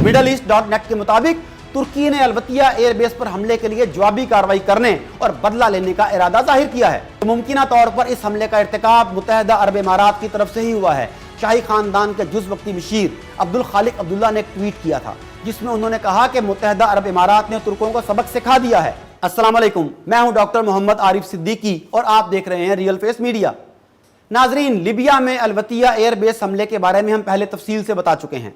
Middle east dot net के मुताबिक तुर्की ने अलवतिया एयरबेस पर हमले के लिए जवाबी कार्रवाई करने और बदला लेने का इरादा जाहिर किया है। तो मुमकिन तौर पर इस हमले का इर्तिकाब मुत्तहिदा अरब इमारात की तरफ से ही हुआ है। शाही खानदान के जुज़ वक्ती मशीर अब्दुल खालिक अब्दुल्ला ने एक ट्वीट किया था जिसमें उन्होंने कहा कि मुत्तहिदा अरब इमारात ने तुर्कों को सबक सिखा दिया है। अस्सलाम वालेकुम, मैं हूं डॉक्टर मोहम्मद आरिफ सिद्दीकी और आप देख रहे हैं रियल फेस मीडिया। नाजरीन, लिबिया में अलवतिया एयरबेस हमले के बारे में हम पहले तफसील से बता चुके हैं।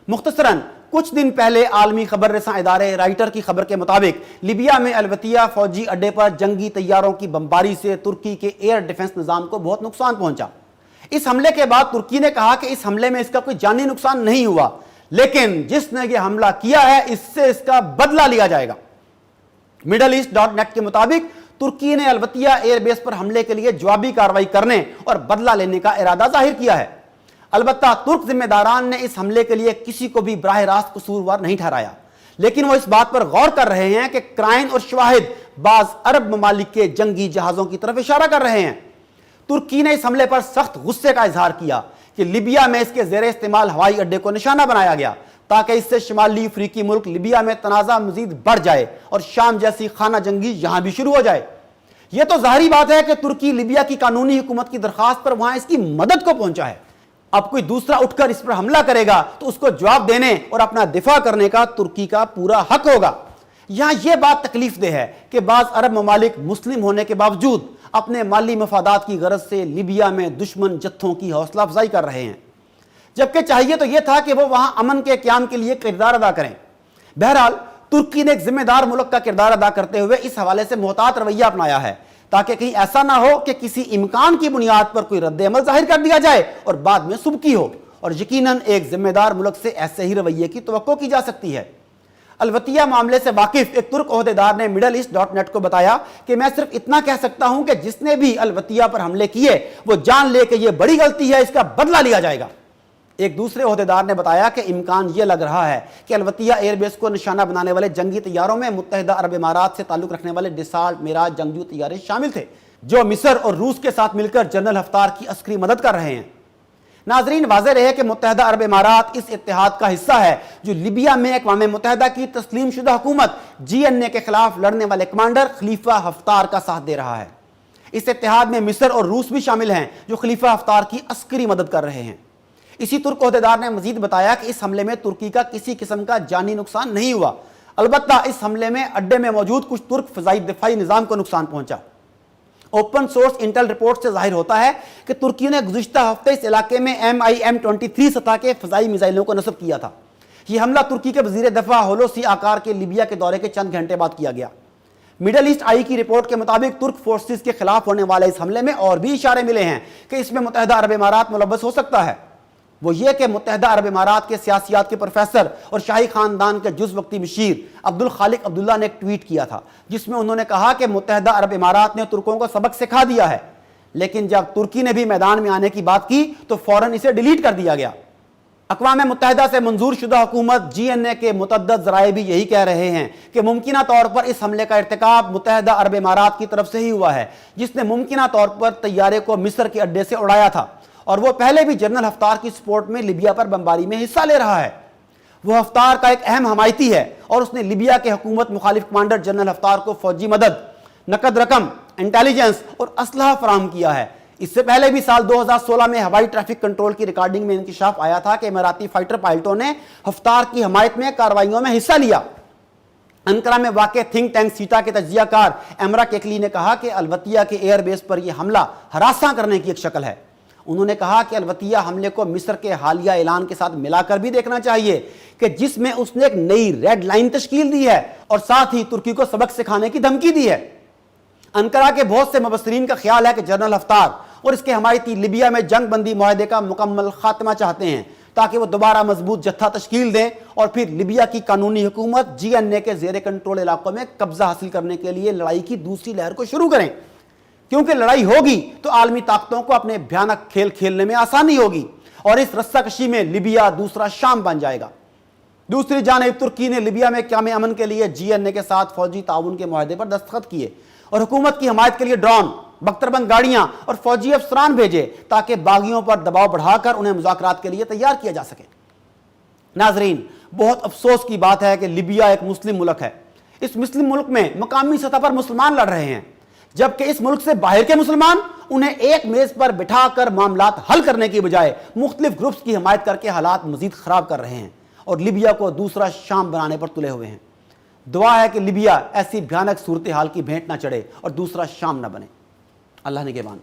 मुख्तसरन कुछ दिन पहले आलमी खबर रसां इदारे राइटर की खबर के मुताबिक लिबिया में अलवतिया फौजी अड्डे पर जंगी तैयारों की बमबारी से तुर्की के एयर डिफेंस निज़ाम को बहुत नुकसान पहुंचा। इस हमले के बाद तुर्की ने कहा कि इस हमले में इसका कोई जानी नुकसान नहीं हुआ, लेकिन जिसने यह हमला किया है इससे इसका बदला लिया जाएगा। मिडल ईस्ट डॉट नेट के मुताबिक तुर्की ने अलवतिया एयरबेस पर हमले के लिए जवाबी कार्रवाई करने और बदला लेने का इरादा जाहिर किया है। अलबत्ता तुर्क जिम्मेदारान ने इस हमले के लिए किसी को भी बराह रास्त कसूरवार नहीं ठहराया, लेकिन वो इस बात पर गौर कर रहे हैं कि क्राइन और शवाहिद बाज अरब ममालिक के जंगी जहाजों की तरफ इशारा कर रहे हैं। तुर्की ने इस हमले पर सख्त गुस्से का इजहार किया कि लिबिया में इसके जेर इस्तेमाल हवाई अड्डे को निशाना बनाया गया ताकि इससे शुमाली अफ्रीकी मुल्क लिबिया में तनाज़ा मजीद बढ़ जाए और शाम जैसी खाना जंगी यहां भी शुरू हो जाए। यह तो जाहिर बात है कि तुर्की लिबिया की कानूनी हुकूमत की दरखास्त पर वहां इसकी मदद को पहुंचा है। अब कोई दूसरा उठकर इस पर हमला करेगा तो उसको जवाब देने और अपना दिफा करने का तुर्की का पूरा हक होगा। यहां यह बात तकलीफ दे है कि बाज अरब ममालिक मुस्लिम होने के बावजूद अपने माली मफादात की गरज से लिबिया में दुश्मन जत्थों की हौसला अफजाई कर रहे हैं, जबकि चाहिए तो यह था कि वो वहां अमन के क्याम के लिए किरदार अदा करें। बहरहाल तुर्की ने एक जिम्मेदार मुल्क का किरदार अदा करते हुए इस हवाले से मोहतात रवैया अपनाया है ताकि कहीं ऐसा ना हो कि किसी इम्कान की बुनियाद पर कोई रद्द अमल जाहिर कर दिया जाए और बाद में सुबकी हो, और यकीनन एक जिम्मेदार मुल्क से ऐसे ही रवैये की तवक्को की जा सकती है। अलवतिया मामले से वाकिफ एक तुर्क ओहदेदार ने मिडल ईस्ट डॉट नेट को बताया कि मैं सिर्फ इतना कह सकता हूं कि जिसने भी अलवतिया पर हमले किए वो जान ले कि यह बड़ी गलती है, इसका बदला लिया जाएगा। एक दूसरे ओहदेदार ने बताया कि इम्कान यह लग रहा है कि अलवतिया एयरबेस को निशाना बनाने वाले जंगी तैयारों में मुत्तहिदा अरब इमारात से ताल्लुक रखने वाले डिसाल्ट मिराज जंगजू तैयारे शामिल थे, जो मिस्र और रूस के साथ मिलकर जनरल हफ्तार की अस्करी मदद कर रहे हैं। नाजरीन, वाज़ेह रहे कि मुत्तहिदा अरब इमारात इस इत्तेहाद का हिस्सा है जो लिबिया में अक़वाम मुत्तहिदा की तस्लीम शुदा हुकूमत GNA के खिलाफ लड़ने वाले कमांडर खलीफा हफ्तार का साथ दे रहा है। इस इत्तेहाद में मिस्र और रूस भी शामिल हैं जो खलीफा हफ्तार की अस्करी मदद कर रहे हैं। इसी तुर्क ओहदेदार ने मजीद बताया कि इस हमले में तुर्की का किसी किस्म का जानी नुकसान नहीं हुआ, अलबत्ता इस हमले में अड्डे में मौजूद कुछ तुर्क फजाई दिफाई निज़ाम को नुकसान पहुंचा। ओपन सोर्स इंटेल रिपोर्ट से जाहिर होता है कि तुर्की ने गुज़िश्ता हफ्ते इस इलाके में MIM-23 सतह के फजाई मिसाइलों को नस्ब किया था। यह हमला तुर्की के वजीर दफा होलोसी आकार के लिबिया के दौरे के चंद घंटे बाद किया गया। मिडल ईस्ट आई की रिपोर्ट के मुताबिक तुर्क फोर्सेस के खिलाफ होने वाले इस हमले में और भी इशारे मिले हैं कि इसमें मुत्तहिदा अरब इमारात मुलव्वस हो सकता है। वो ये कि मुत्तहिदा अरब इमारात के सियासियात के प्रोफेसर और शाही खानदान के जुज़ वक्ती मशीर अब्दुल खालिक अब्दुल्ला ने एक ट्वीट किया था जिसमें उन्होंने कहा कि मुत्तहिदा अरब इमारात ने तुर्कों को सबक सिखा दिया है, लेकिन जब तुर्की ने भी मैदान में आने की बात की तो फौरन इसे डिलीट कर दिया गया। अक़वाम मुत्तहिदा से मंजूर शुदा हुकूमत GNA के मुतअद्दिद ज़राए भी यही कह रहे हैं कि मुमकिन तौर पर इस हमले का इर्तिकाब मुत्तहिदा अरब इमारात की तरफ से ही हुआ है, जिसने मुमकिन तौर पर तैयारे को मिस्र के अड्डे से उड़ाया था और वो पहले भी जनरल हफ्तार की सपोर्ट में लिबिया पर बमबारी में हिस्सा ले रहा है। वो हफ्तार का एक अहम हमायती है और उसने लिबिया के हुकूमत मुखालिफ कमांडर जनरल हफ्तार को फौजी मदद, नकद रकम, इंटेलिजेंस और असलहा फराहम किया है। इससे पहले भी साल 2016 में हवाई ट्रैफिक कंट्रोल की रिकॉर्डिंग में इंकशाफ आया था कि इमाराती फाइटर पायलटों ने हफ्तार की हमायत में कार्रवाइयों में हिस्सा लिया। अंकारा में वाक़ थिंक टैंक सीटा के तजियाकार एमरा केकली ने कहा कि अलवतिया के एयरबेस पर यह हमला हरासा करने की एक शक्ल है। उन्होंने कहा कि अलवतिया हमले को मिस्र के हालिया ऐलान के साथ मिलाकर भी देखना चाहिए कि जिसमें उसने एक नई रेड लाइन तश्कील दी है और साथ ही तुर्की को सबक सिखाने की धमकी दी है। अंकारा के बहुत से मुबस्सिरीन का ख्याल है कि जनरल हफ्तार और इसके हमायती लिबिया में जंग बंदी मुआहदे का मुकम्मल खात्मा चाहते हैं ताकि वो दोबारा मजबूत जत्था तश्कील दें और फिर लिबिया की कानूनी हुकूमत GNA के जेर कंट्रोल इलाकों में कब्जा हासिल करने के लिए लड़ाई की दूसरी लहर को शुरू करें, क्योंकि लड़ाई होगी तो आलमी ताकतों को अपने भयानक खेल खेलने में आसानी होगी और इस रस्साकशी में लिबिया दूसरा शाम बन जाएगा। दूसरी जानिब तुर्की ने लिबिया में क़याम अमन के लिए GNA के साथ फौजी ताउन के मुआहदे पर दस्तखत किए और हुकूमत की हमायत के लिए ड्रोन, बख्तरबंद गाड़ियां और फौजी अफसरान भेजे ताकि बागियों पर दबाव बढ़ाकर उन्हें मुज़ाकरात के लिए तैयार किया जा सके। नाजरीन, بہت افسوس کی بات ہے کہ لیبیا ایک مسلم ملک ہے. اس مسلم ملک میں مقامی سطح پر مسلمان لڑ رہے ہیں، جبکہ اس ملک سے باہر کے مسلمان انہیں ایک میز پر بٹھا کر معاملات حل کرنے کی بجائے مختلف گروپس کی حمایت کر کے حالات مزید خراب کر رہے ہیں اور لیبیا کو دوسرا شام بنانے پر تلے ہوئے ہیں. دعا ہے کہ لیبیا ایسی بھیانک صورتحال کی بھینٹ نہ چڑھے اور دوسرا شام نہ بنے. اللہ نگہبان.